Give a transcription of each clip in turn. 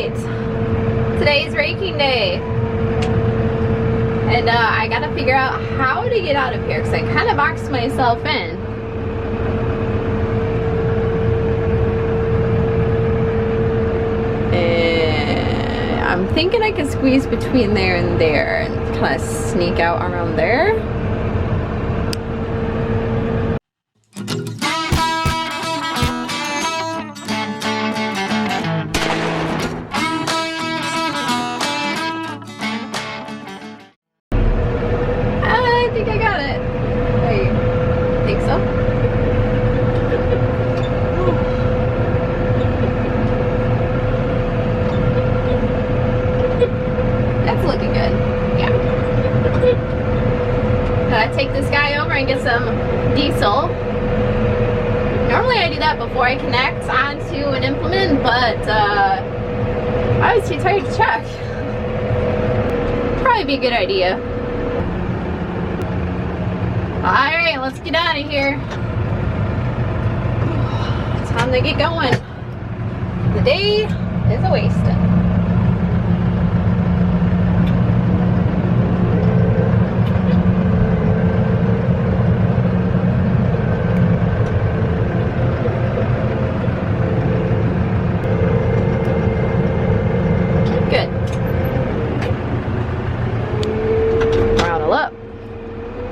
Alright, today's raking day, and I gotta figure out how to get out of here because I kind of boxed myself in. And I'm thinking I can squeeze between there and there and kind of sneak out around there. Take this guy over and get some diesel. Normally I do that before I connect onto an implement, but I was too tired to check. Probably be a good idea. Alright, let's get out of here. Time to get going. The day is a-wasting.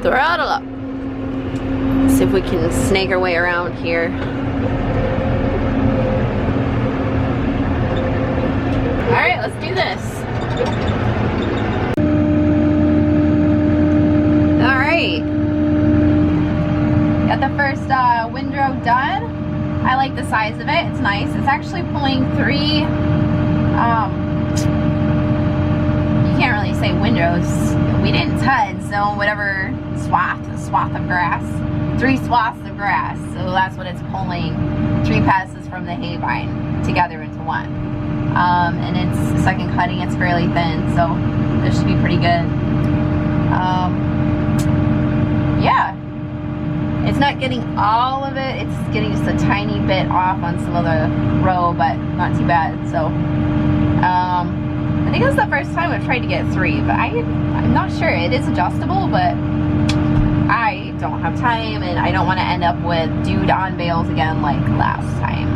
Throttle up. Let's see if we can snake our way around here. Alright, let's do this. Alright. Got the first windrow done. I like the size of it. It's nice. It's actually pulling three, you can't really say windrows. We didn't touch, so whatever swath of grass, 3 swaths of grass, so that's what it's pulling, 3 passes from the hay vine together into one. And it's second cutting, it's fairly thin, so this should be pretty good. Yeah, it's not getting all of it, it's getting just a tiny bit off on some of the row, but not too bad. So I think this is the first time I've tried to get 3, but I'm not sure. It is adjustable, but I don't have time and I don't want to end up with dude on bales again like last time.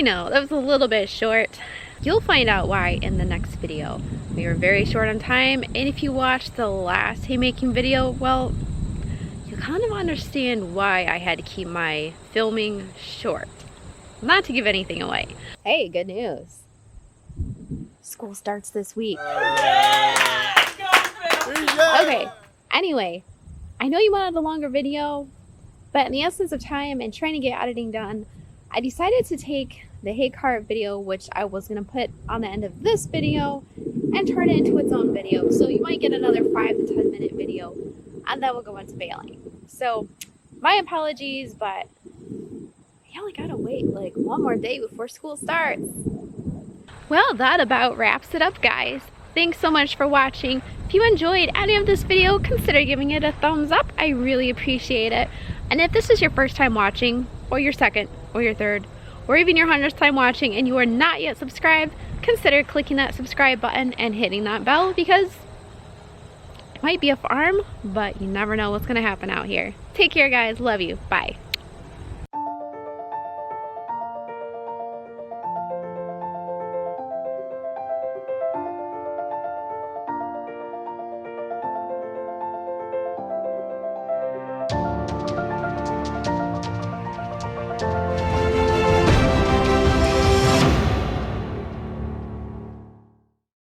know, that was a little bit short. You'll find out why in the next video. We were very short on time, and if you watched the last haymaking video, well, you kind of understand why I had to keep my filming short. Not to give anything away. Hey, good news. School starts this week. Okay, anyway, I know you wanted a longer video, but in the essence of time and trying to get editing done, I decided to take the hay cart video, which I was going to put on the end of this video, and turn it into its own video. So you might get another 5 to 10 minute video, and then we'll go into baling. So my apologies, but I only gotta wait like one more day before school starts. Well, that about wraps it up, guys. Thanks so much for watching. If you enjoyed any of this video, consider giving it a thumbs up. I really appreciate it. And if this is your first time watching, or your second, or your third, or even your 100th time watching and you are not yet subscribed, consider clicking that subscribe button and hitting that bell, because it might be a farm, but you never know what's gonna happen out here. Take care, guys. Love you. Bye.